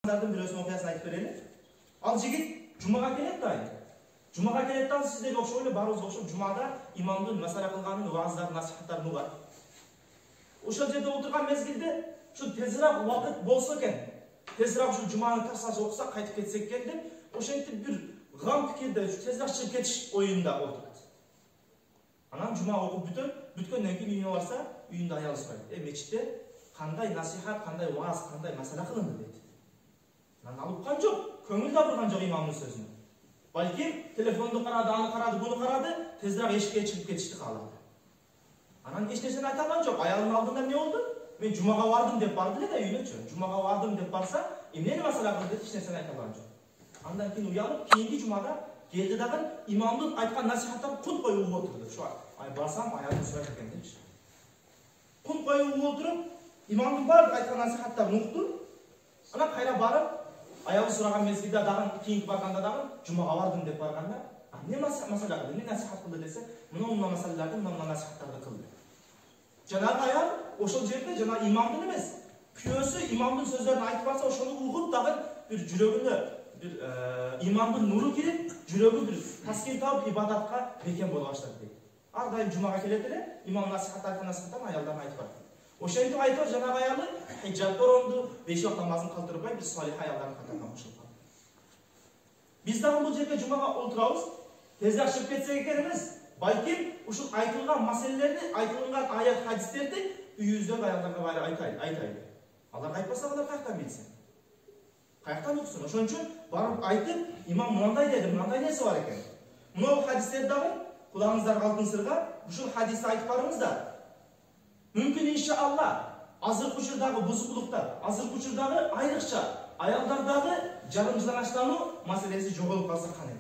Namazlardan bir özün okuyasını aytıp bereli. Al jigit Cuma'ga kelет da. Cuma'ga kelет da sizde okşoylu barız okşop Cuma'da imamdın masala kılganın vaazlar nasihatlарын ugar. Ошол жерде отурган мезгилде şu tezirap vakit bolsa eкен, tezirap şu Cuma'nı tarsaz okusak kaytıp ketsek eкен деп, ошентип bir gam pikirde şu tezirap çıkıp ketiş oyunda oturат. Anam Cuma okup bütkөндөн кийин үйүнө барса, үйүндө аял сурайт. Мечитте кандай насихат, кандай вааз, кандай масала кылынды дейт. Анан алып уккан жок, көңүл да бурган жок имамдын сөзүнө. Балки телефонду карады, аны карады, буну карады, тезирак эшикке чыгып кетишти каалады. Анан эч нерсени айта алган жок. Аялдын алдында эмне болду? Мен Жумага бардым деп барды эле да үйүнөчү. Жумага бардым деп барса, эмнени масала кылды деп эч нерсени айта алган жок. Андан кийин уялып, кийинки Жумада келди дагы имамдын айткан насихаттарын кун коюп угуп отурду. Шу ай барсам аялым сурайт экен депчи. Кун коюп угуп отуруп, имамдын баардык айткан насихаттарын укту. Анан кайра барып, аялы сураган мезгилде дагы кийинки барганда дагы Жумага бардым деп барганда, эмне масала кылды, эмне насихат кылды десе, мына маселелерди, мына насихаттарды кылды. Жанагы аял ошол жерде жана имамдын эмес, күйөөсү имамдын сөздөрүн айтып барса, ошону угуп дагы бир жүрөгүнө бир имамдын нуру кирип, жүрөгү бир таскин таап ибадатка бекем боло баштады дейт. Ар дайым Жумага келет эле, имам насихат айткан насихаттан аялдан айтып барат. Ошентип айтып жанагы аялы хиджаб оронду, 5 вакыт намазын калтырбай бир салих аялдардын катарына кошулган. Биз дагы бул жерге Жумага отурабыз, тезирээк чыгып кетсек экен эмес. Балким ушул айтылган маселелерди, айтылган аят хадистерди үйүбүздөгү аялдарга барып айтайлы. Аларга айтпасак алар каяктан билсин? Каяктан уксун? Ошон үчүн барып айтып, имам мындай деди, мындай нерсе бар экен. Мына хадистерди дагы кулаңыздарга алтын сырга ушул хадисти айтып барыңыздар. Мүмкүн иншалла азыркы учурдагы бузукулуктар, азыркы учурдагы айрыкча аялдардагы жарымжыланыштануу маселеси жоголуп калса кандай?